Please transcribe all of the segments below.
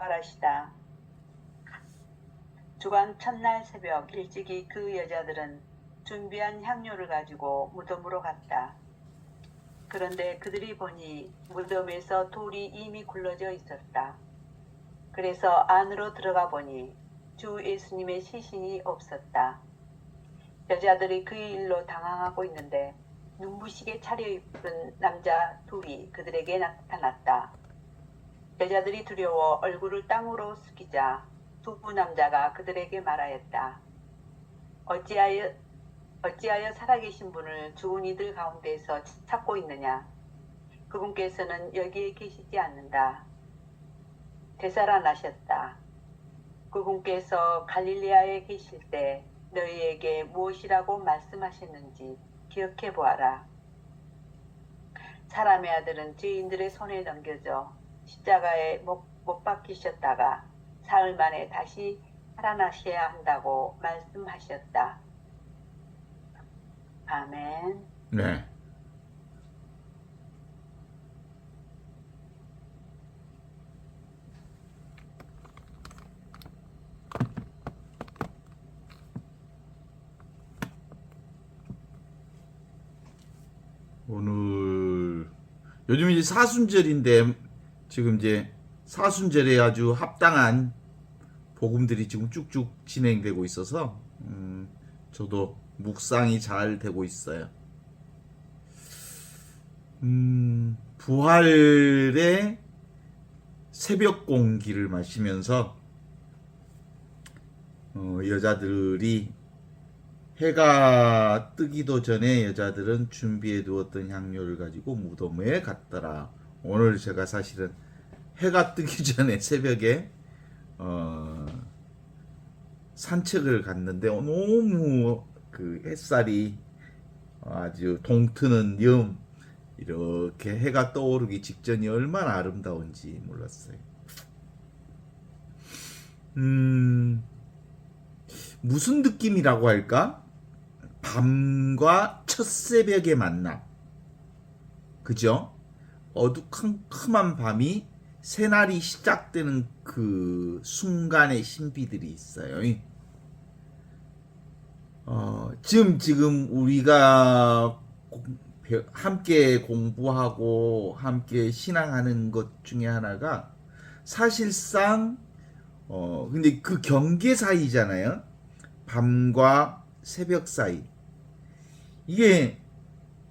바라시다. 주간 첫날 새벽 일찍이 그 여자들은 준비한 향료를 가지고 무덤으로 갔다. 그런데 그들이 보니 무덤에서 돌이 이미 굴러져 있었다. 그래서 안으로 들어가 보니 주 예수님의 시신이 없었다. 여자들이 그 일로 당황하고 있는데 눈부시게 차려입은 남자 둘이 그들에게 나타났다. 여자들이 두려워 얼굴을 땅으로 숙이자 두 남자가 그들에게 말하였다. 어찌하여 살아계신 분을 죽은 이들 가운데서 찾고 있느냐? 그분께서는 여기에 계시지 않는다. 되살아나셨다. 그분께서 갈릴리아에 계실 때 너희에게 무엇이라고 말씀하셨는지 기억해 보아라. 사람의 아들은 죄인들의 손에 넘겨져 십자가에 못 박히셨다가 사흘 만에 다시 살아나셔야 한다고 말씀하셨다. 아멘. 네. 오늘 요즘 이제 사순절인데 지금 이제 사순절에 아주 합당한 복음들이 지금 쭉쭉 진행되고 있어서 저도 묵상이 잘 되고 있어요. 부활의 새벽 공기를 마시면서 여자들이 해가 뜨기도 전에 여자들은 준비해 두었던 향료를 가지고 무덤에 갔더라. 오늘 제가 사실은 해가 뜨기 전에 새벽에 산책을 갔는데 너무 그 햇살이 아주 동트는 이렇게 해가 떠오르기 직전이 얼마나 아름다운지 몰랐어요. 무슨 느낌이라고 할까? 밤과 첫 새벽의 만남. 그죠? 어두컴컴한 밤이 새날이 시작되는 그 순간의 신비들이 있어요. 지금 우리가 함께 공부하고 함께 신앙하는 것 중에 하나가 사실상 근데 그 경계 사이잖아요. 밤과 새벽 사이. 이게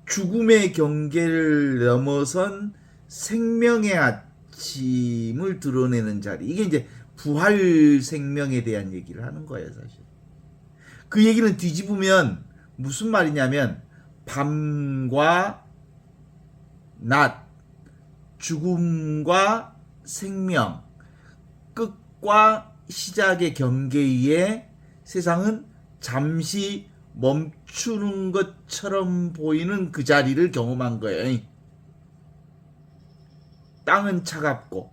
죽음의 경계를 넘어선 생명의 아침을 드러내는 자리. 이게 이제 부활 생명에 대한 얘기를 하는 거예요, 사실. 그 얘기는 뒤집으면 무슨 말이냐면 밤과 낮, 죽음과 생명, 끝과 시작의 경계에 세상은 잠시 멈추는 것처럼 보이는 그 자리를 경험한 거예요. 땅은 차갑고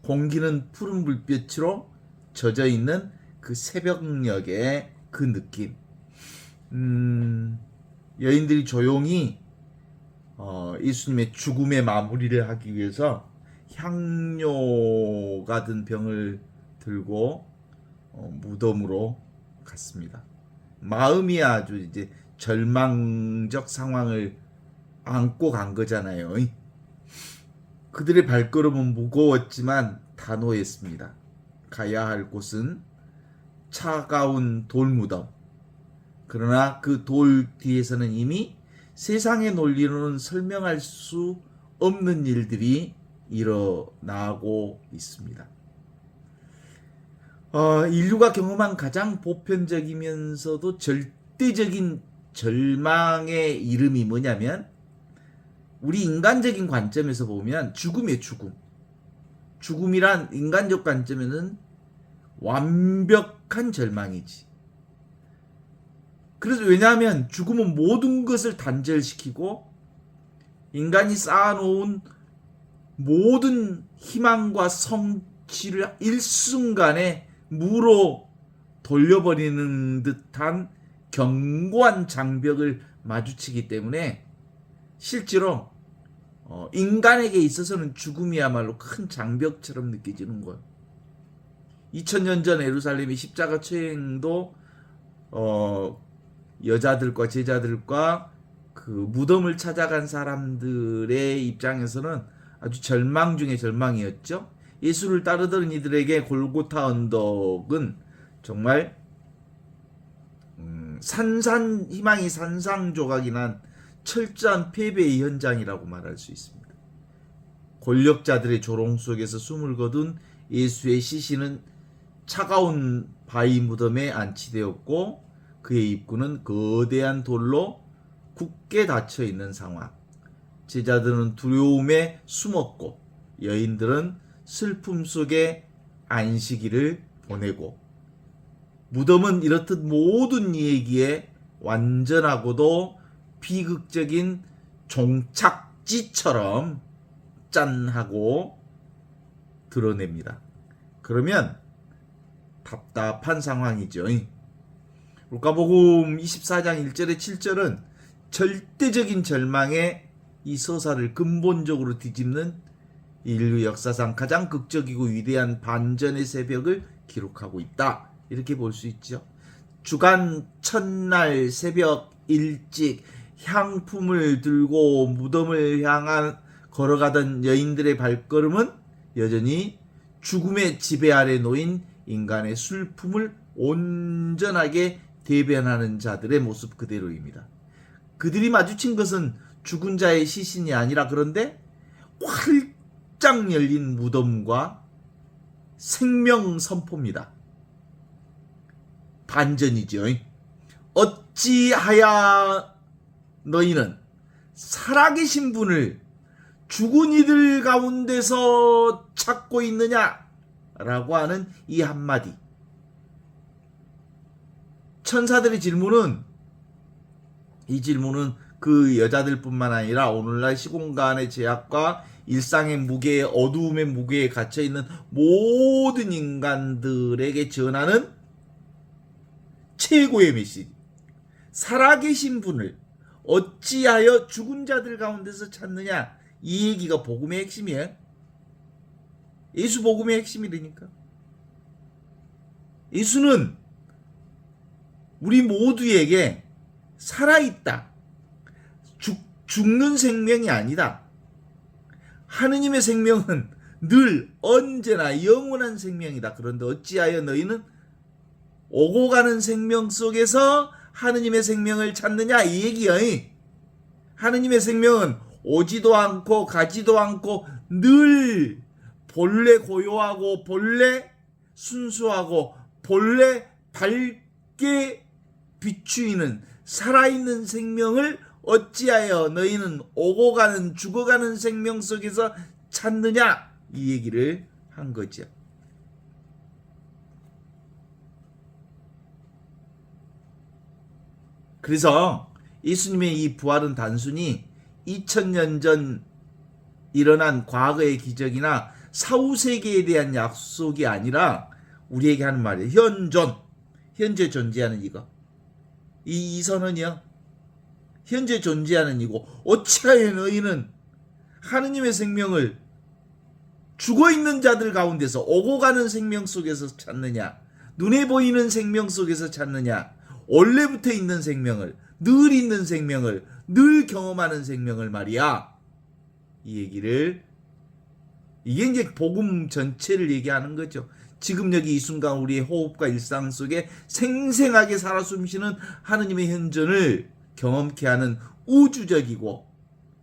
공기는 푸른 불빛으로 젖어 있는 그 새벽녘의 그 느낌. 여인들이 조용히 예수님의 죽음의 마무리를 하기 위해서 향료가 든 병을 들고 무덤으로 갔습니다. 마음이 아주 이제 절망적 상황을 안고 간 거잖아요. 그들의 발걸음은 무거웠지만 단호했습니다. 가야 할 곳은 차가운 돌무덤. 그러나 그 돌 뒤에서는 이미 세상의 논리로는 설명할 수 없는 일들이 일어나고 있습니다. 인류가 경험한 가장 보편적이면서도 절대적인 절망의 이름이 뭐냐면 우리 인간적인 관점에서 보면 죽음이에요. 죽음이란 인간적 관점에는 완벽한 절망이지. 그래서 왜냐하면 죽음은 모든 것을 단절시키고 인간이 쌓아놓은 모든 희망과 성취를 일순간에 무로 돌려버리는 듯한 견고한 장벽을 마주치기 때문에 실제로 인간에게 있어서는 죽음이야말로 큰 장벽처럼 느껴지는 거예요. 2000년 전 예루살렘의 십자가 처형도 여자들과 제자들과 그 무덤을 찾아간 사람들의 입장에서는 아주 절망 중에 절망이었죠. 예수를 따르던 이들에게 골고타 언덕은 정말 희망이 산산조각이 난 철저한 패배의 현장이라고 말할 수 있습니다. 권력자들의 조롱 속에서 숨을 거둔 예수의 시신은 차가운 바위 무덤에 안치되었고 그의 입구는 거대한 돌로 굳게 닫혀 있는 상황. 제자들은 두려움에 숨었고 여인들은 슬픔 속에 안식일을 보내고 무덤은 이렇듯 모든 이야기에 완전하고도 비극적인 종착지처럼 짠하고 드러냅니다. 그러면 답답한 상황이죠. 루카복음 24장 1절에 7절은 절대적인 절망의 이 서사를 근본적으로 뒤집는 인류 역사상 가장 극적이고 위대한 반전의 새벽을 기록하고 있다. 이렇게 볼 수 있죠. 주간 첫날 새벽 일찍 향품을 들고 무덤을 향한 걸어가던 여인들의 발걸음은 여전히 죽음의 지배 아래 놓인 인간의 슬픔을 온전하게 대변하는 자들의 모습 그대로입니다. 그들이 마주친 것은 죽은 자의 시신이 아니라 그런데 활짝 열린 무덤과 생명 선포입니다. 반전이죠. 어찌하여 너희는 살아계신 분을 죽은 이들 가운데서 찾고 있느냐? 라고 하는 이 한마디. 천사들의 이 질문은 그 여자들뿐만 아니라 오늘날 시공간의 제약과 일상의 무게에 어두움의 무게에 갇혀있는 모든 인간들에게 전하는 최고의 메시지. 살아계신 분을 어찌하여 죽은 자들 가운데서 찾느냐? 이 얘기가 복음의 핵심이에요. 예수 복음의 핵심이라니까. 예수는 우리 모두에게 살아있다. 죽는 생명이 아니다. 하느님의 생명은 늘 언제나 영원한 생명이다. 그런데 어찌하여 너희는 오고 가는 생명 속에서 하느님의 생명을 찾느냐? 이 얘기야. 하느님의 생명은 오지도 않고 가지도 않고 늘 본래 고요하고 본래 순수하고 본래 밝게 비추이는 살아있는 생명을 어찌하여 너희는 오고 가는 죽어가는 생명 속에서 찾느냐? 이 얘기를 한 거죠. 그래서 예수님의 이 부활은 단순히 2000년 전 일어난 과거의 기적이나 사후세계에 대한 약속이 아니라 우리에게 하는 말이에요. 현재 존재하는 이거. 이 선언이요. 현재 존재하는 이고 어찌하여 너희는 하느님의 생명을 죽어있는 자들 가운데서 오고 가는 생명 속에서 찾느냐? 눈에 보이는 생명 속에서 찾느냐? 원래부터 있는 생명을, 늘 있는 생명을, 늘 경험하는 생명을 말이야. 이 얘기를, 이게 이제 복음 전체를 얘기하는 거죠. 지금 여기 이 순간 우리의 호흡과 일상 속에 생생하게 살아 숨쉬는 하느님의 현존을 경험케 하는 우주적이고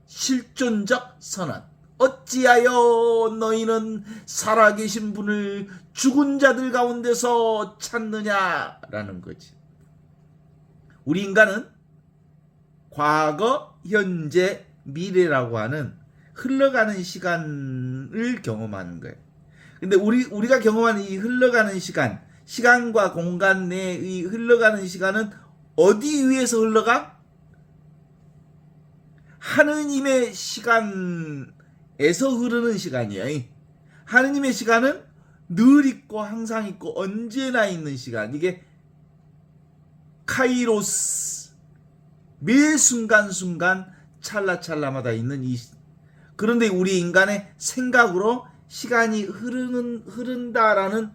실존적 선언. 어찌하여 너희는 살아계신 분을 죽은 자들 가운데서 찾느냐라는 거지. 우리 인간은 과거, 현재, 미래라고 하는 흘러가는 시간을 경험하는 거예요. 근데 우리가 경험하는 이 흘러가는 시간, 시간과 공간 내의 흘러가는 시간은 어디 위에서 흘러가? 하느님의 시간에서 흐르는 시간이야. 하느님의 시간은 늘 있고 항상 있고 언제나 있는 시간. 이게 카이로스, 매 순간순간 찰나찰나마다 있는 그런데 우리 인간의 생각으로 시간이 흐른다라는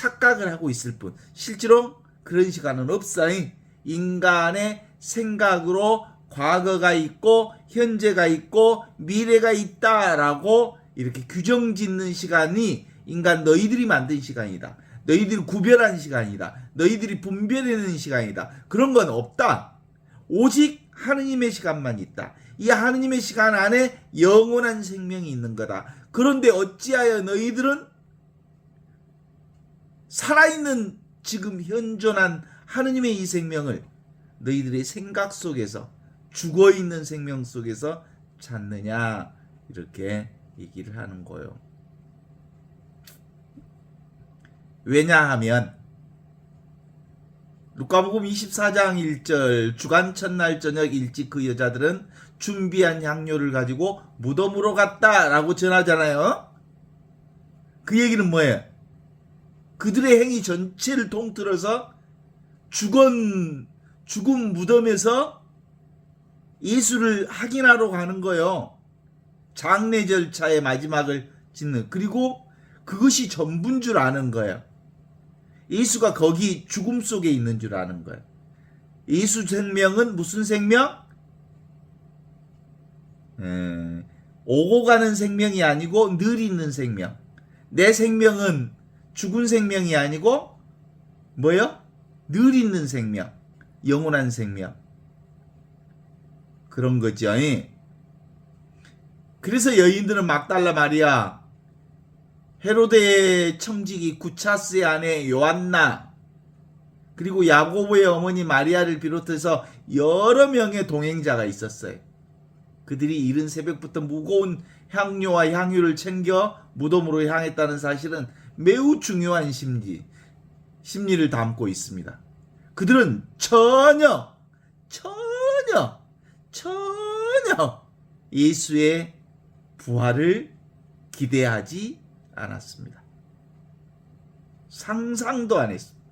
착각을 하고 있을 뿐 실제로 그런 시간은 없어요. 인간의 생각으로 과거가 있고 현재가 있고 미래가 있다라고 이렇게 규정 짓는 시간이 인간 너희들이 만든 시간이다. 너희들이 구별한 시간이다. 너희들이 분별해내는 시간이다. 그런 건 없다. 오직 하느님의 시간만 있다. 이 하느님의 시간 안에 영원한 생명이 있는 거다. 그런데 어찌하여 너희들은 살아있는 지금 현존한 하느님의 이 생명을 너희들의 생각 속에서 죽어있는 생명 속에서 찾느냐 이렇게 얘기를 하는 거예요. 왜냐하면 루카복음 24장 1절 주간 첫날 저녁 일찍 그 여자들은 준비한 향료를 가지고 무덤으로 갔다라고 전하잖아요. 그 얘기는 뭐예요? 그들의 행위 전체를 통틀어서 죽은 무덤에서 예수를 확인하러 가는 거예요. 장례 절차의 마지막을 짓는. 그리고 그것이 전부인 줄 아는 거예요. 예수가 거기 죽음 속에 있는 줄 아는 거예요. 예수 생명은 무슨 생명? 오고 가는 생명이 아니고 늘 있는 생명. 내 생명은 죽은 생명이 아니고 뭐요? 늘 있는 생명. 영원한 생명. 그런 거죠. 그래서 여인들은 막달라 마리아, 헤로데의 청지기 구차스의 아내 요한나, 그리고 야고보의 어머니 마리아를 비롯해서 여러 명의 동행자가 있었어요. 그들이 이른 새벽부터 무거운 향료와 향유를 챙겨 무덤으로 향했다는 사실은 매우 중요한 심리를 담고 있습니다. 그들은 전혀 예수의 부활을 기대하지 않았습니다. 상상도 안 했습니다.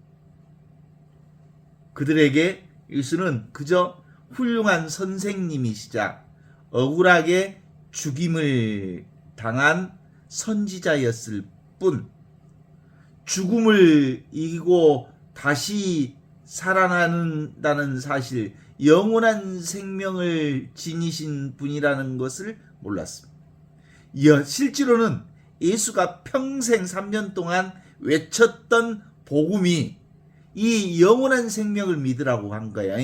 그들에게 예수는 그저 훌륭한 선생님이시자 억울하게 죽임을 당한 선지자였을 뿐, 죽음을 이기고 다시 살아난다는 사실, 영원한 생명을 지니신 분이라는 것을 몰랐습니다. 실제로는 예수가 평생 3년 동안 외쳤던 복음이 이 영원한 생명을 믿으라고 한 거야.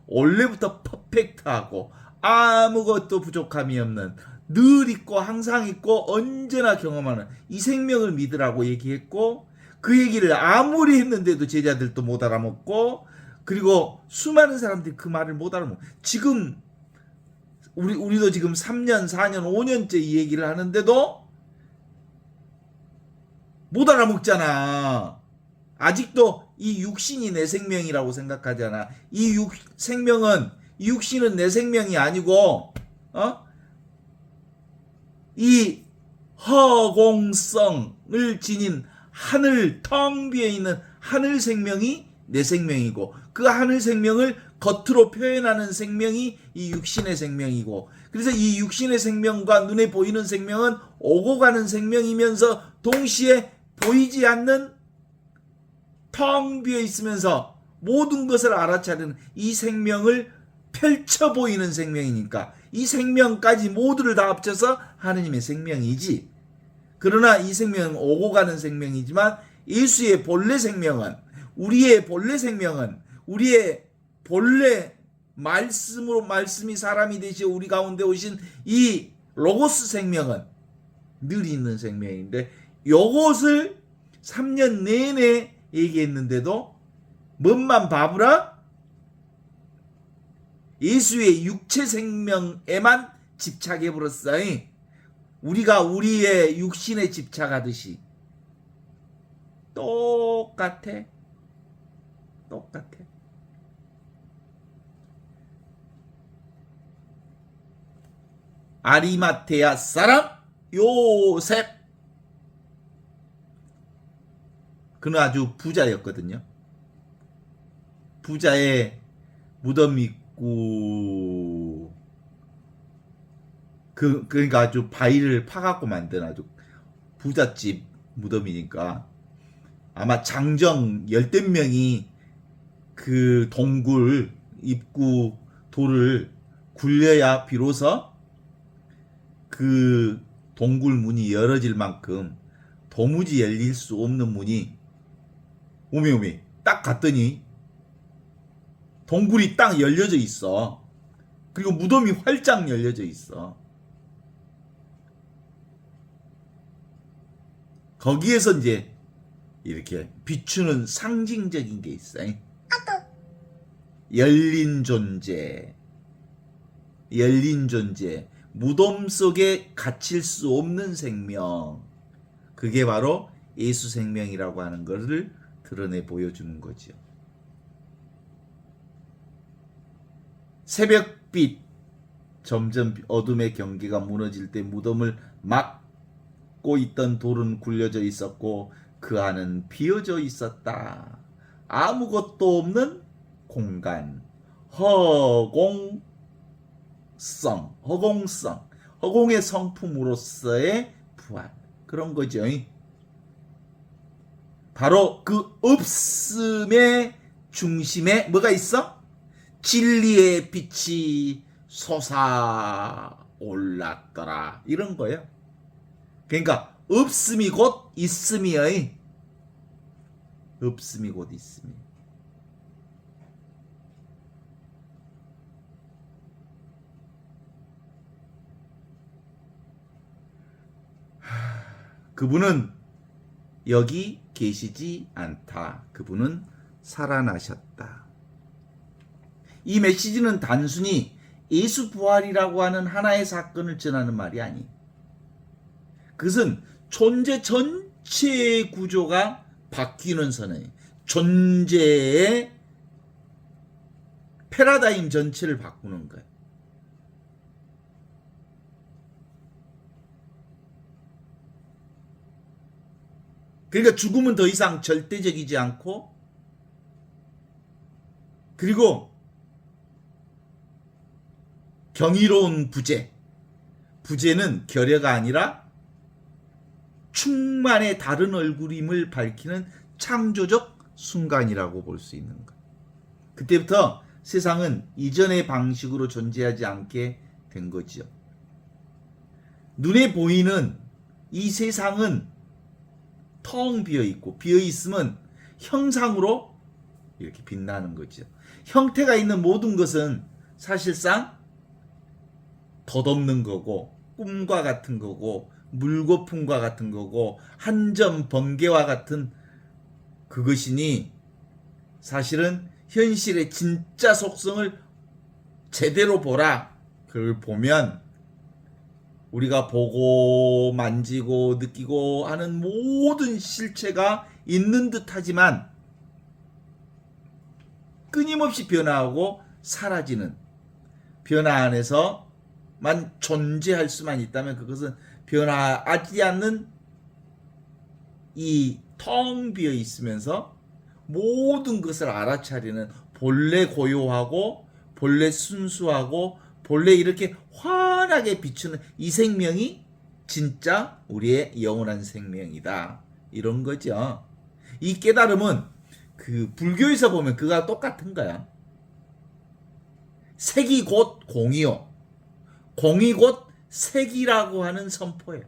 원래부터 퍼펙트하고 아무것도 부족함이 없는, 늘 있고 항상 있고 언제나 경험하는 이 생명을 믿으라고 얘기했고, 그 얘기를 아무리 했는데도 제자들도 못 알아먹고, 그리고 수많은 사람들이 그 말을 못 알아먹고, 지금 우리도 지금 3년 4년 5년째 이 얘기를 하는데도 못 알아먹잖아. 아직도 이 육신이 내 생명이라고 생각하잖아. 이 육신은 내 생명이 아니고 이 허공성을 지닌 하늘, 텅 비어 있는 하늘 생명이 내 생명이고, 그 하늘 생명을 겉으로 표현하는 생명이 이 육신의 생명이고, 그래서 이 육신의 생명과 눈에 보이는 생명은 오고 가는 생명이면서 동시에 보이지 않는, 텅 비어 있으면서 모든 것을 알아차리는 이 생명을 펼쳐 보이는 생명이니까 이 생명까지 모두를 다 합쳐서 하느님의 생명이지. 그러나 이 생명은 오고 가는 생명이지만 예수의 본래 생명은, 우리의 본래 생명은, 우리의 본래 말씀이 사람이 되시어 우리 가운데 오신 이 로고스 생명은 늘 있는 생명인데, 요것을 3년 내내 얘기했는데도 뭔만 바보라? 예수의 육체 생명에만 집착해버렸어. 우리가 우리의 육신에 집착하듯이 똑같아. 아리마테아 사람 요셉, 그는 아주 부자였거든요. 부자의 무덤 있고, 그러니까 아주 바위를 파갖고 만든 아주 부잣집 무덤이니까 아마 장정 열댓 명이 그 동굴 입구 돌을 굴려야 비로소 그 동굴 문이 열어질 만큼 도무지 열릴 수 없는 문이 오메오메 딱 갔더니 동굴이 딱 열려져 있어. 그리고 무덤이 활짝 열려져 있어. 거기에서 이제 이렇게 비추는 상징적인 게 있어요. 열린 존재, 열린 존재, 무덤 속에 갇힐 수 없는 생명. 그게 바로 예수 생명이라고 하는 것을 드러내 보여주는 거죠. 새벽빛, 점점 어둠의 경계가 무너질 때 무덤을 막고 있던 돌은 굴려져 있었고 그 안은 비어져 있었다. 아무것도 없는 공간, 허공성, 허공의 성품으로서의 부활. 그런 거죠. 바로 그 없음의 중심에 뭐가 있어? 진리의 빛이 솟아 올랐더라. 이런 거예요. 그러니까 없음이 곧 있음이요. 없음이 곧 있음이. 그분은 여기 계시지 않다. 그분은 살아나셨다. 이 메시지는 단순히 예수 부활이라고 하는 하나의 사건을 전하는 말이 아니. 그것은 존재 전체의 구조가 바뀌는 선언이에요. 존재의 패러다임 전체를 바꾸는 거예요. 그러니까 죽음은 더 이상 절대적이지 않고, 그리고 경이로운 부재. 부재는 결여가 아니라 충만의 다른 얼굴임을 밝히는 창조적 순간이라고 볼 수 있는 것. 그때부터 세상은 이전의 방식으로 존재하지 않게 된 거지요. 눈에 보이는 이 세상은 텅 비어 있고, 비어 있으면 형상으로 이렇게 빛나는 거죠. 형태가 있는 모든 것은 사실상 덧없는 거고, 꿈과 같은 거고, 물거품과 같은 거고, 한 점 번개와 같은 그것이니, 사실은 현실의 진짜 속성을 제대로 보라. 그걸 보면 우리가 보고 만지고 느끼고 하는 모든 실체가 있는 듯하지만 끊임없이 변화하고 사라지는, 변화 안에서만 존재할 수만 있다면 그것은 변화하지 않는 이 텅 비어 있으면서 모든 것을 알아차리는, 본래 고요하고 본래 순수하고 본래 이렇게 환하게 비추는 이 생명이 진짜 우리의 영원한 생명이다. 이런 거죠. 이 깨달음은 그 불교에서 보면 그가 똑같은 거야. 색이 곧 공이요, 공이 곧 색이라고 하는 선포예요.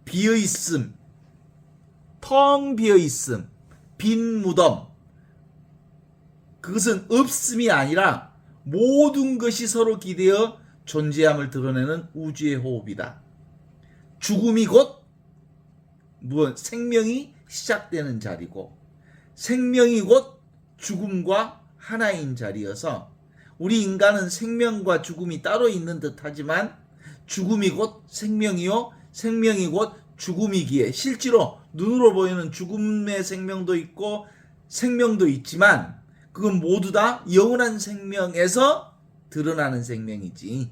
비어있음, 텅 비어있음, 빈 무덤, 그것은 없음이 아니라 모든 것이 서로 기대어 존재함을 드러내는 우주의 호흡이다. 죽음이 곧 생명이 시작되는 자리고, 생명이 곧 죽음과 하나인 자리여서, 우리 인간은 생명과 죽음이 따로 있는 듯하지만 죽음이 곧 생명이요, 생명이 곧 죽음이기에 실제로 눈으로 보이는 죽음의 생명도 있고 생명도 있지만 그건 모두 다 영원한 생명에서 드러나는 생명이지.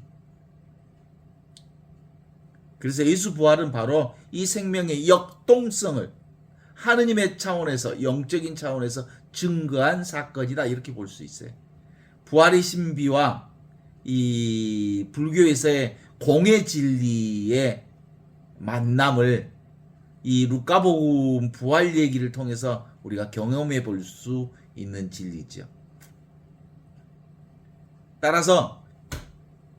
그래서 예수 부활은 바로 이 생명의 역동성을 하느님의 차원에서, 영적인 차원에서 증거한 사건이다. 이렇게 볼 수 있어요. 부활의 신비와 이 불교에서의 공의 진리의 만남을 이 루카복음 부활 얘기를 통해서 우리가 경험해 볼 수 있는 진리죠. 따라서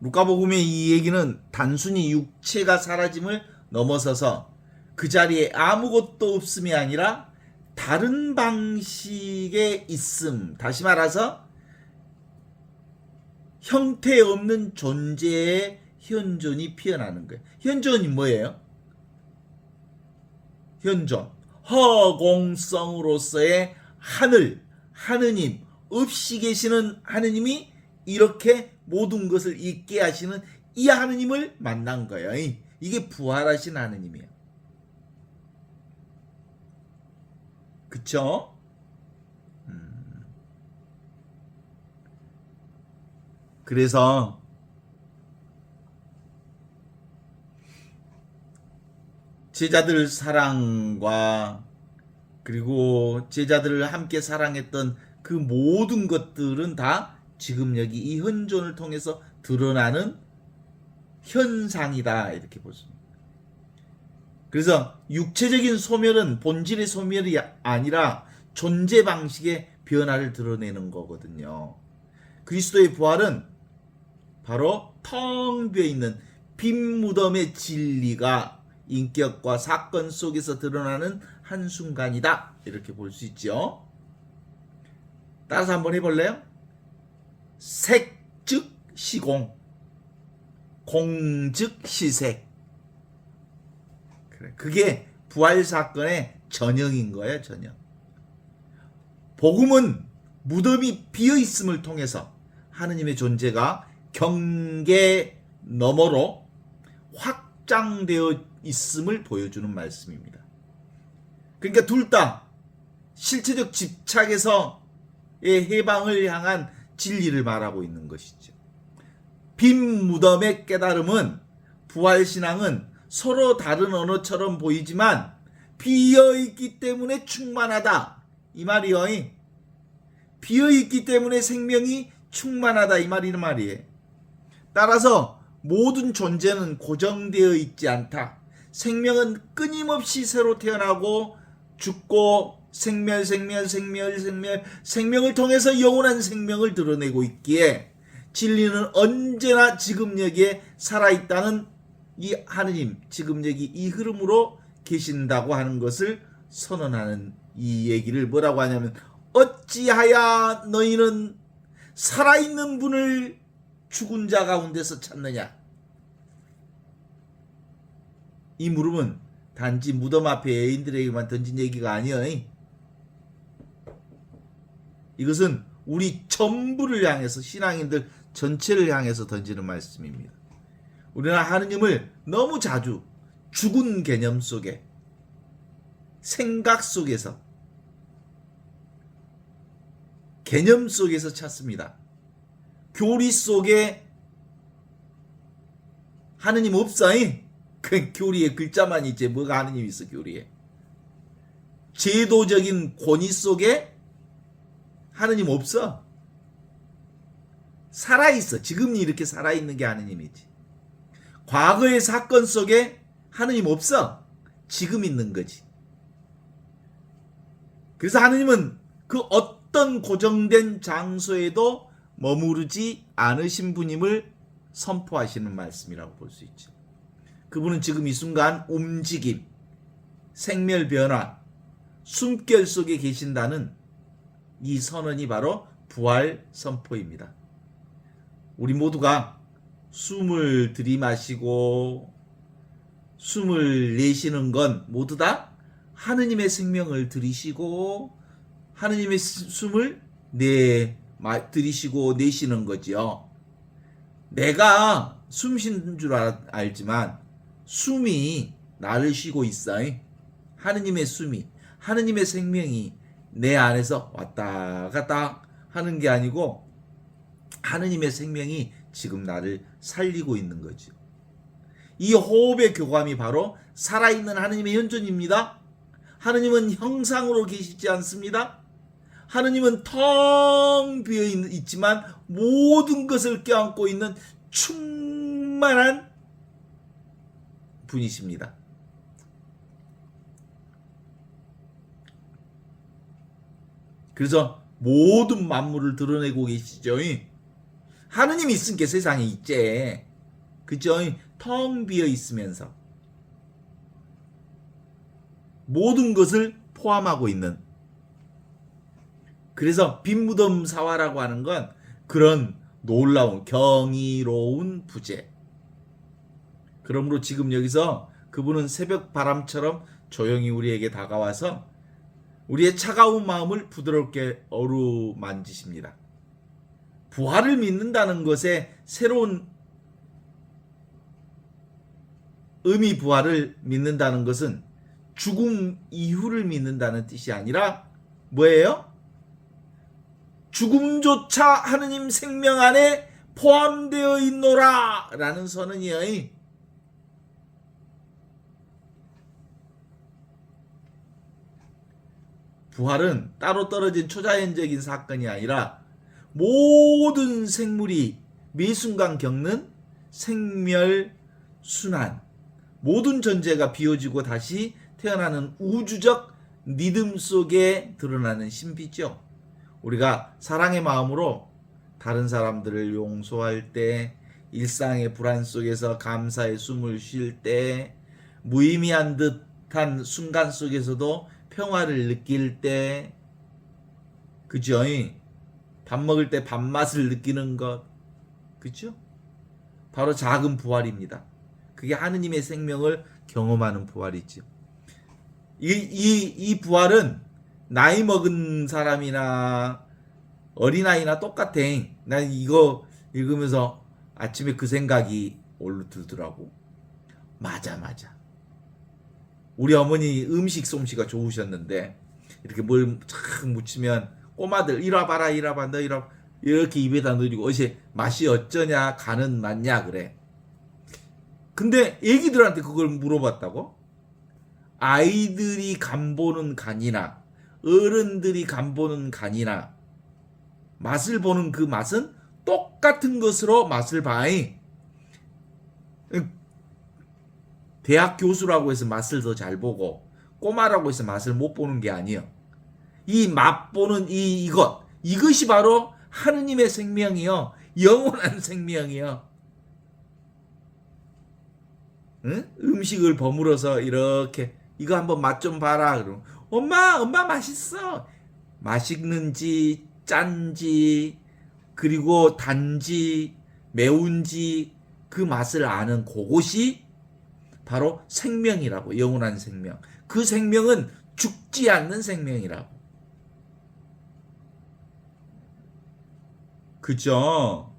루카복음의 이 얘기는 단순히 육체가 사라짐을 넘어서서 그 자리에 아무것도 없음이 아니라 다른 방식의 있음, 다시 말해서 형태 없는 존재의 현존이 피어나는 거예요. 현존이 뭐예요? 현존, 허공성으로서의 하늘, 하느님, 없이 계시는 하느님이 이렇게 모든 것을 있게 하시는 이 하느님을 만난 거예요. 이게 부활하신 하느님이에요. 그쵸? 그래서 제자들 사랑과 그리고 제자들을 함께 사랑했던 그 모든 것들은 다 지금 여기 이 현존을 통해서 드러나는 현상이다 이렇게 볼 수 있습니다. 그래서 육체적인 소멸은 본질의 소멸이 아니라 존재 방식의 변화를 드러내는 거거든요. 그리스도의 부활은 바로 텅 비어있는 빈 무덤의 진리가 인격과 사건 속에서 드러나는 한순간이다 이렇게 볼 수 있죠. 따라서 한번 해볼래요? 색 즉 시공, 공 즉 시색. 그래, 그게 부활 사건의 전형인 거예요. 전형. 복음은 무덤이 비어 있음을 통해서 하느님의 존재가 경계 너머로 확장되어 있음을 보여주는 말씀입니다. 그러니까 둘 다 실체적 집착에서의 해방을 향한 진리를 말하고 있는 것이죠. 빈 무덤의 깨달음은 부활신앙은 서로 다른 언어처럼 보이지만 비어있기 때문에 충만하다 이 말이요. 비어있기 때문에 생명이 충만하다 이 말이에요. 따라서 모든 존재는 고정되어 있지 않다. 생명은 끊임없이 새로 태어나고 죽고 생명을 통해서 영원한 생명을 드러내고 있기에 진리는 언제나 지금 여기에 살아있다는 이 하느님, 지금 여기 이 흐름으로 계신다고 하는 것을 선언하는 이 얘기를 뭐라고 하냐면 어찌하여 너희는 살아있는 분을 죽은 자 가운데서 찾느냐. 이 물음은 단지 무덤 앞에 애인들에게만 던진 얘기가 아니에요. 이것은 우리 전부를 향해서 신앙인들 전체를 향해서 던지는 말씀입니다. 우리는 하느님을 너무 자주 죽은 개념 속에 생각 속에서 개념 속에서 찾습니다. 교리 속에 하느님 없어요. 그 교리에 글자만 있지 뭐가 하느님 있어. 교리에 제도적인 권위 속에 하느님 없어. 살아있어. 지금 이렇게 살아있는 게 하느님이지. 과거의 사건 속에 하느님 없어. 지금 있는 거지. 그래서 하느님은 그 어떤 고정된 장소에도 머무르지 않으신 분임을 선포하시는 말씀이라고 볼 수 있죠. 그분은 지금 이 순간 움직임, 생멸 변화, 숨결 속에 계신다는 이 선언이 바로 부활 선포입니다. 우리 모두가 숨을 들이마시고 숨을 내쉬는 건 모두 다 하느님의 생명을 들이쉬고 하느님의 숨을 들이쉬고 내쉬는 거지요. 내가 숨 쉬는 줄 알지만 숨이 나를 쉬고 있어요. 하느님의 숨이, 하느님의 생명이 내 안에서 왔다 갔다 하는 게 아니고 하느님의 생명이 지금 나를 살리고 있는 거죠. 이 호흡의 교감이 바로 살아있는 하느님의 현존입니다. 하느님은 형상으로 계시지 않습니다. 하느님은 텅 비어 있지만 모든 것을 껴안고 있는 충만한 분이십니다. 그래서 모든 만물을 드러내고 계시죠. 하느님이 있으니까 세상에 있지. 그죠? 텅 비어 있으면서 모든 것을 포함하고 있는. 그래서 빈무덤 사화라고 하는 건 그런 놀라운 경이로운 부재. 그러므로 지금 여기서 그분은 새벽 바람처럼 조용히 우리에게 다가와서 우리의 차가운 마음을 부드럽게 어루만지십니다. 부활을 믿는다는 것에 새로운 의미, 부활을 믿는다는 것은 죽음 이후를 믿는다는 뜻이 아니라 뭐예요? 죽음조차 하느님 생명 안에 포함되어 있노라 라는 선언이에요. 부활은 따로 떨어진 초자연적인 사건이 아니라 모든 생물이 매 순간 겪는 생멸 순환, 모든 존재가 비워지고 다시 태어나는 우주적 리듬 속에 드러나는 신비죠. 우리가 사랑의 마음으로 다른 사람들을 용서할 때, 일상의 불안 속에서 감사의 숨을 쉴 때, 무의미한 듯한 순간 속에서도 평화를 느낄 때, 그죠? 밥 먹을 때 밥맛을 느끼는 것, 그죠? 바로 작은 부활입니다. 그게 하느님의 생명을 경험하는 부활이죠. 이 부활은 나이 먹은 사람이나 어린아이나 똑같아. 난 이거 읽으면서 아침에 그 생각이 올로 들더라고. 맞아. 우리 어머니 음식 솜씨가 좋으셨는데 이렇게 뭘 착 묻히면 꼬마들 이리 와봐라 너 이리 와 이렇게 입에다 넣으리고 어제 맛이 어쩌냐 간은 맞냐 그래. 근데 애기들한테 그걸 물어봤다고? 아이들이 간 보는 간이나 어른들이 간 보는 간이나 맛을 보는 그 맛은 똑같은 것으로 맛을 봐이. 대학 교수라고 해서 맛을 더 잘 보고 꼬마라고 해서 맛을 못 보는 게 아니에요. 이 맛보는 이것이 바로 하느님의 생명이요. 영원한 생명이요. 응? 음식을 버무려서 이렇게 이거 한번 맛 좀 봐라. 그럼 엄마 맛있어. 맛있는지 짠지 그리고 단지 매운지 그 맛을 아는 그것이 바로 생명이라고. 영원한 생명. 그 생명은 죽지 않는 생명이라고. 그죠?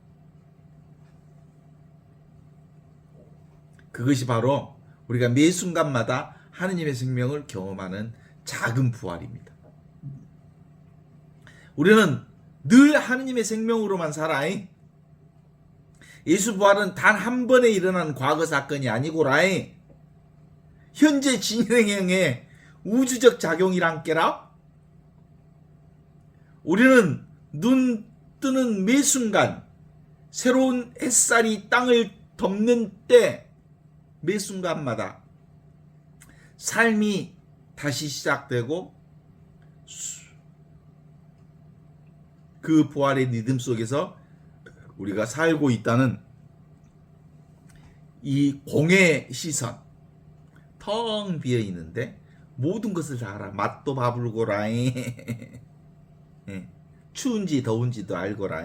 그것이 바로 우리가 매 순간마다 하느님의 생명을 경험하는 작은 부활입니다. 우리는 늘 하느님의 생명으로만 살아. 예수 부활은 단 한 번에 일어난 과거 사건이 아니고라. 현재 진행형의 우주적 작용이란 게라. 우리는 눈 뜨는 매 순간 새로운 햇살이 땅을 덮는 때 매 순간마다 삶이 다시 시작되고 그 부활의 리듬 속에서 우리가 살고 있다는 이 공의 시선. 텅 비어 있는데 모든 것을 다 알아. 맛도 바불고라. 추운지 더운지도 알고라.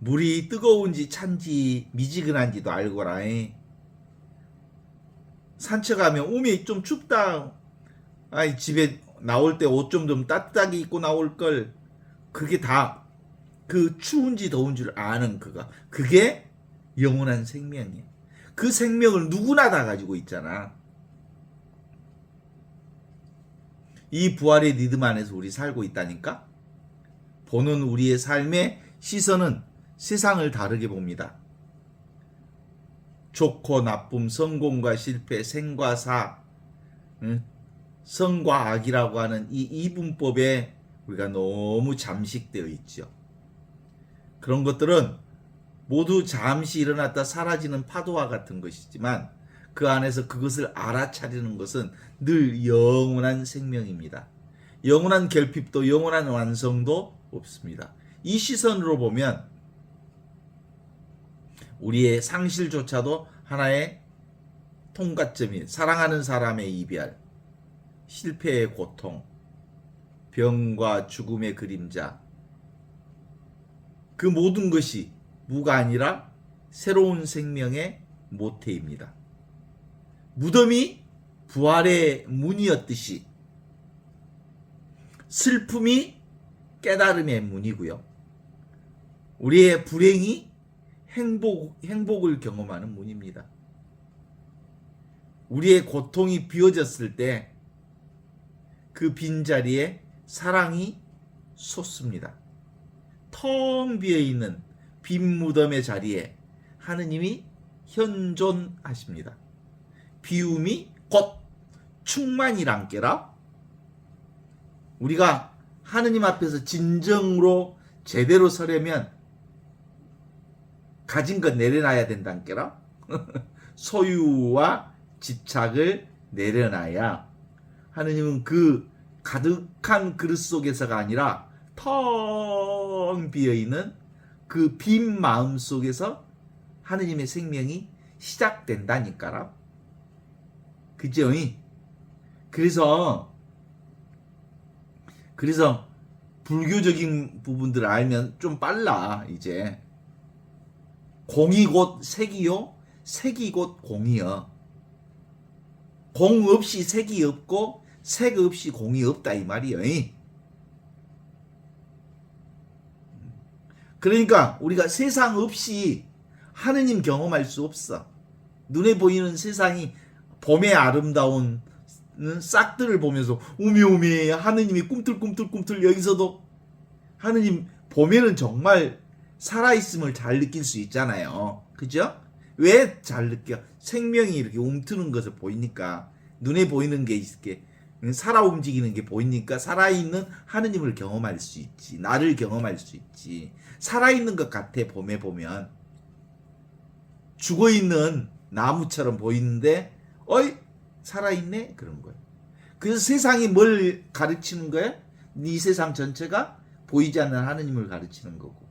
물이 뜨거운지 찬지 미지근한지도 알고라. 산책하면 오메 좀 춥다. 아이 집에 나올 때 옷 좀 따뜻하게 입고 나올 걸. 그게 다 그 추운지 더운지를 아는 그게 영원한 생명이에요. 그 생명을 누구나 다 가지고 있잖아. 이 부활의 리듬 안에서 우리 살고 있다니까. 보는 우리의 삶의 시선은 세상을 다르게 봅니다. 좋고 나쁨, 성공과 실패, 생과 사, 성과 악이라고 하는 이 이분법에 우리가 너무 잠식되어 있죠. 그런 것들은 모두 잠시 일어났다 사라지는 파도와 같은 것이지만 그 안에서 그것을 알아차리는 것은 늘 영원한 생명입니다. 영원한 결핍도 영원한 완성도 없습니다. 이 시선으로 보면 우리의 상실조차도 하나의 통과점이 사랑하는 사람의 이별, 실패의 고통, 병과 죽음의 그림자, 그 모든 것이 무가 아니라 새로운 생명의 모태입니다. 무덤이 부활의 문이었듯이 슬픔이 깨달음의 문이고요. 우리의 불행이 행복을 경험하는 문입니다. 우리의 고통이 비워졌을 때 그 빈자리에 사랑이 솟습니다. 텅 비어있는 빈 무덤의 자리에 하느님이 현존하십니다. 비움이 곧 충만이란께라. 우리가 하느님 앞에서 진정으로 제대로 서려면 가진 것 내려놔야 된다니까라. 소유와 집착을 내려놔야 하느님은 그 가득한 그릇 속에서가 아니라 텅 비어있는 그 빈 마음 속에서 하느님의 생명이 시작된다니까라. 그죠? 그래서 불교적인 부분들을 알면 좀 빨라. 이제 공이 곧 색이요, 색이 곧 공이요. 공 없이 색이 없고 색 없이 공이 없다 이 말이요. 그러니까 우리가 세상 없이 하느님 경험할 수 없어. 눈에 보이는 세상이 봄의 아름다운 싹들을 보면서 우메우메 하느님이 꿈틀꿈틀 여기서도 하느님 봄에는 정말 살아있음을 잘 느낄 수 있잖아요. 그죠? 왜 잘 느껴? 생명이 이렇게 움트는 것을 보이니까, 눈에 보이는 게 이렇게 살아 움직이는 게 보이니까 살아있는 하느님을 경험할 수 있지. 나를 경험할 수 있지. 살아있는 것 같아. 봄에 보면 죽어있는 나무처럼 보이는데 어이 살아있네 그런 거예요. 그래서 세상이 뭘 가르치는 거예요? 이 세상 전체가 보이지 않는 하느님을 가르치는 거고,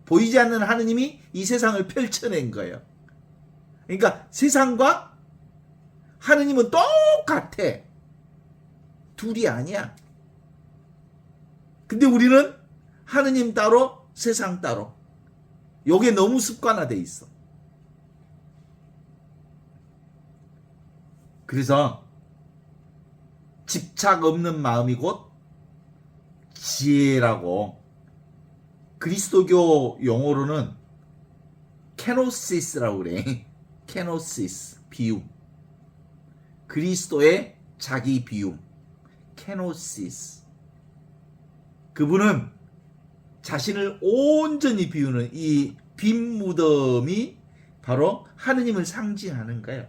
보이지 않는 하느님이 이 세상을 펼쳐낸 거예요. 그러니까 세상과 하느님은 똑같아. 둘이 아니야. 근데 우리는 하느님 따로 세상 따로. 요게 너무 습관화돼 있어. 그래서 집착 없는 마음이 곧 지혜라고, 그리스도교 용어로는 케노시스라고 그래. 케노시스, 비움. 그리스도의 자기 비움. 케노시스. 그분은 자신을 온전히 비우는 이 빈 무덤이 바로 하느님을 상징하는 거예요.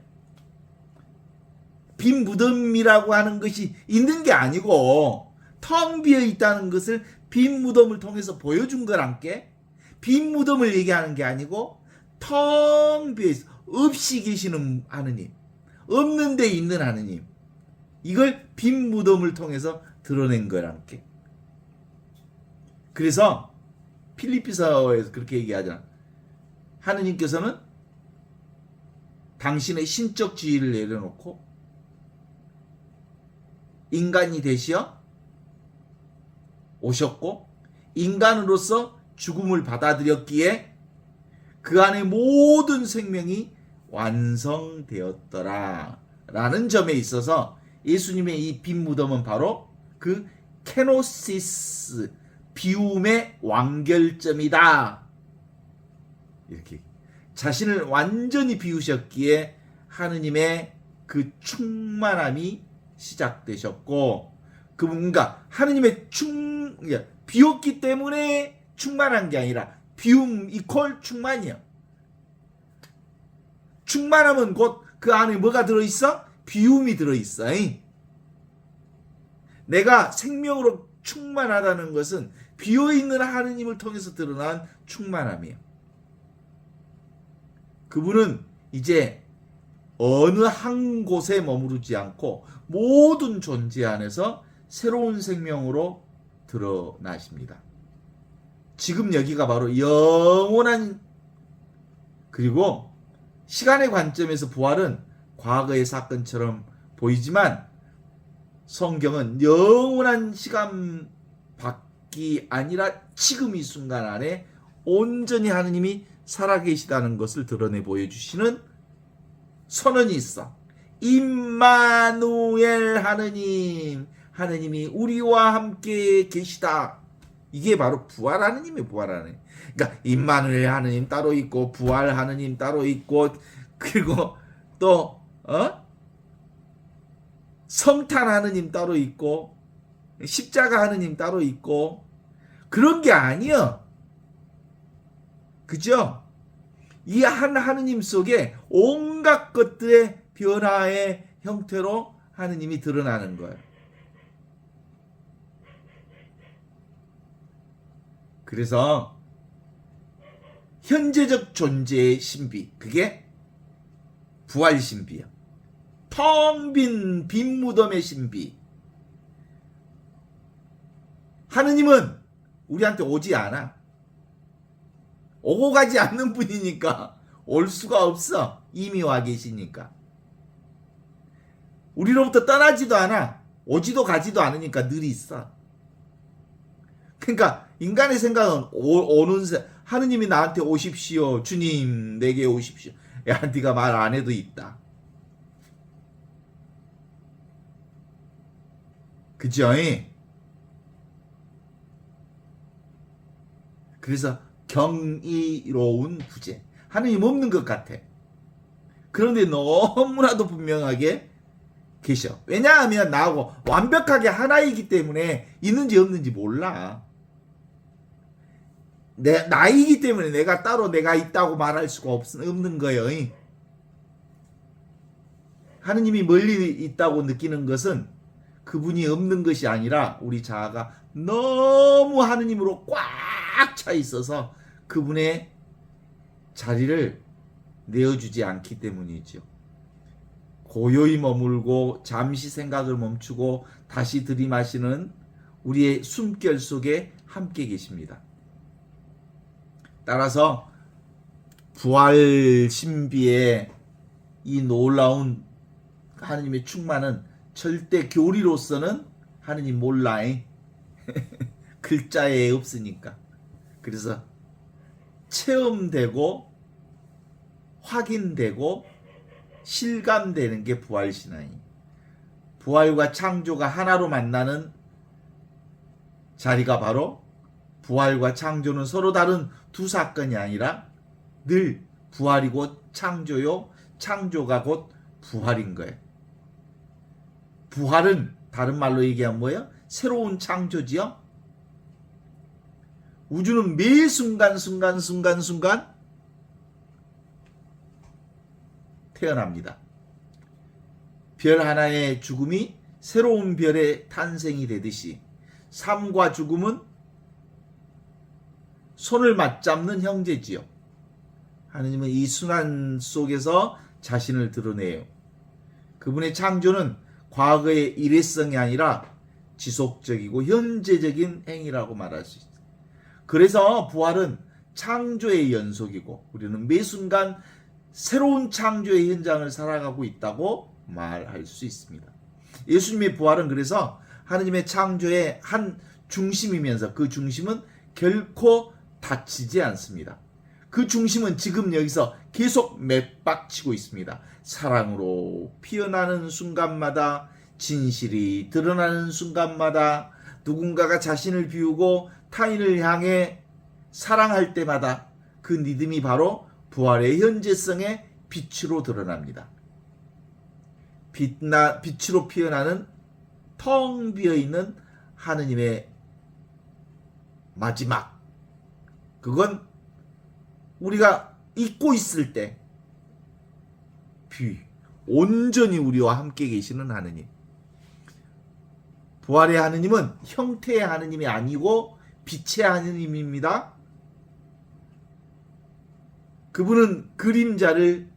빈 무덤이라고 하는 것이 있는 게 아니고 텅 비어 있다는 것을 빈 무덤을 통해서 보여준 거란께. 빈 무덤을 얘기하는 게 아니고 텅 비어 있어 없이 계시는 하느님, 없는 데 있는 하느님, 이걸 빈 무덤을 통해서 드러낸 거란께. 그래서 필리피서에서 그렇게 얘기하잖아. 하느님께서는 당신의 신적 지위를 내려놓고 인간이 되시어 오셨고 인간으로서 죽음을 받아들였기에 그 안에 모든 생명이 완성되었더라 라는 점에 있어서 예수님의 이 빈 무덤은 바로 그 케노시스, 비움의 완결점이다. 이렇게 자신을 완전히 비우셨기에 하느님의 그 충만함이 시작되셨고, 그 뭔가 하느님의 비웠기 때문에 충만한 게 아니라 비움 이퀄 충만이야. 충만함은 곧 그 안에 뭐가 들어있어? 비움이 들어있어. 내가 생명으로 충만하다는 것은 비어있는 하느님을 통해서 드러난 충만함이에요. 그분은 이제 어느 한 곳에 머무르지 않고 모든 존재 안에서 새로운 생명으로 드러나십니다. 지금 여기가 바로 영원한, 그리고 시간의 관점에서 부활은 과거의 사건처럼 보이지만 성경은 영원한 시간 밖이 아니라 지금 이 순간 안에 온전히 하느님이 살아계시다는 것을 드러내 보여주시는 선언이 있어. 임마누엘 하느님, 하느님이 우리와 함께 계시다. 이게 바로 부활 하느님의 부활 하느님. 그러니까 임마누엘 하느님 따로 있고 부활 하느님 따로 있고, 그리고 또 성탄 하느님 따로 있고 십자가 하느님 따로 있고, 그런 게 아니야. 그죠? 이 한 하느님 속에 온갖 것들의 변화의 형태로 하느님이 드러나는 거예요. 그래서 현재적 존재의 신비, 그게 부활 신비야. 텅 빈 빈 무덤의 신비. 하느님은 우리한테 오지 않아. 오고 가지 않는 분이니까 올 수가 없어. 이미 와 계시니까. 우리로부터 떠나지도 않아. 오지도 가지도 않으니까 늘 있어. 그러니까 인간의 생각은 하느님이 나한테 오십시오. 주님 내게 오십시오. 야, 네가 말 안 해도 있다. 그죠? 그래서 경이로운 부재. 하느님 없는 것 같아. 그런데 너무나도 분명하게 계셔. 왜냐하면 나하고 완벽하게 하나이기 때문에 있는지 없는지 몰라. 나이기 때문에 내가 따로 내가 있다고 말할 수가 없는 거예요. 하느님이 멀리 있다고 느끼는 것은 그분이 없는 것이 아니라 우리 자아가 너무 하느님으로 꽉 차 있어서 그분의 자리를 내어주지 않기 때문이죠. 고요히 머물고 잠시 생각을 멈추고 다시 들이마시는 우리의 숨결 속에 함께 계십니다. 따라서 부활 신비의 이 놀라운 하느님의 충만은 절대 교리로서는 하느님 몰라잉. 글자에 없으니까. 그래서 체험되고 확인되고 실감되는 게 부활신앙이에요. 부활과 창조가 하나로 만나는 자리가 바로, 부활과 창조는 서로 다른 두 사건이 아니라 늘 부활이 곧 창조요, 창조가 곧 부활인 거예요. 부활은 다른 말로 얘기하면 뭐예요? 새로운 창조지요. 우주는 매 순간 태어납니다. 별 하나의 죽음이 새로운 별의 탄생이 되듯이 삶과 죽음은 손을 맞잡는 형제지요. 하느님은 이 순환 속에서 자신을 드러내요. 그분의 창조는 과거의 일회성이 아니라 지속적이고 현재적인 행위라고 말할 수 있어요. 그래서 부활은 창조의 연속이고 우리는 매 순간 새로운 창조의 현장을 살아가고 있다고 말할 수 있습니다. 예수님의 부활은 그래서 하느님의 창조의 한 중심이면서 그 중심은 결코 다치지 않습니다. 그 중심은 지금 여기서 계속 맥박치고 있습니다. 사랑으로 피어나는 순간마다, 진실이 드러나는 순간마다, 누군가가 자신을 비우고 타인을 향해 사랑할 때마다 그 믿음이 바로 부활의 현재성의 빛으로 드러납니다. 빛으로 피어나는 텅 비어있는 하느님의 마지막, 그건 우리가 잊고 있을 때 온전히 우리와 함께 계시는 하느님. 부활의 하느님은 형태의 하느님이 아니고 빛의 하느님입니다. 그분은 그림자를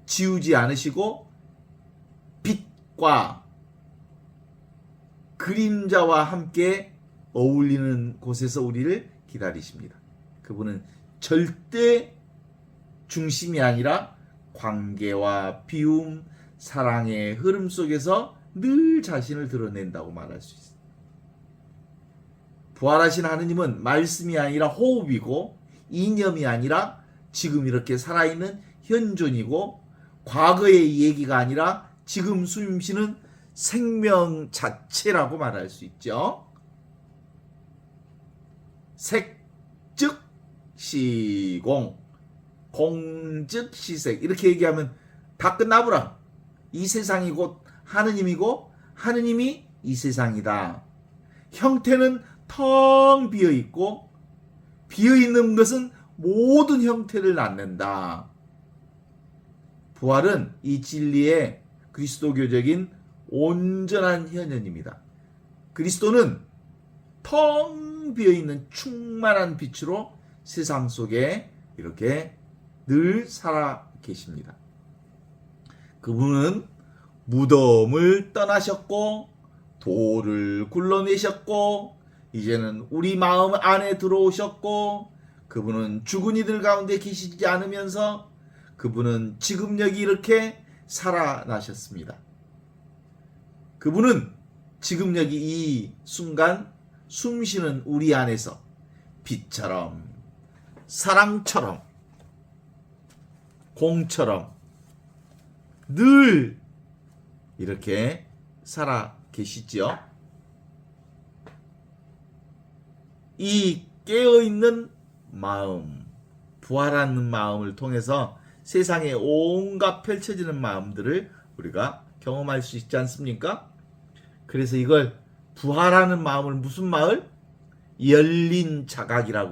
지우지 않으시고 빛과 그림자와 함께 어울리는 곳에서 우리를 기다리십니다. 그분은 절대 중심이 아니라 관계와 비움, 사랑의 흐름 속에서 늘 자신을 드러낸다고 말할 수 있습니다. 부활하신 하느님은 말씀이 아니라 호흡이고 이념이 아니라 지금 이렇게 살아있는 현존이고 과거의 얘기가 아니라 지금 숨쉬는 생명 자체라고 말할 수 있죠. 색즉 시공, 공즉 시색 이렇게 얘기하면 다 끝나버려. 이 세상이 곧 하느님이고 하느님이 이 세상이다. 형태는 텅 비어있고 비어있는 것은 모든 형태를 낳는다. 부활은 이 진리의 그리스도교적인 온전한 현현입니다. 그리스도는 텅 비어있는 충만한 빛으로 세상 속에 이렇게 늘 살아 계십니다. 그분은 무덤을 떠나셨고 돌을 굴러내셨고 이제는 우리 마음 안에 들어오셨고 그분은 죽은 이들 가운데 계시지 않으면서 그분은 지금 여기 이렇게 살아나셨습니다. 그분은 지금 여기 이 순간 숨쉬는 우리 안에서 빛처럼 사랑처럼 공처럼 늘 이렇게 살아 계시지요. 이 깨어있는 마음, 부활하는 마음을 통해서 세상에 온갖 펼쳐지는 마음들을 우리가 경험할 수 있지 않습니까? 그래서 이걸 부활하는 마음을 무슨 마을? 열린 자각이라고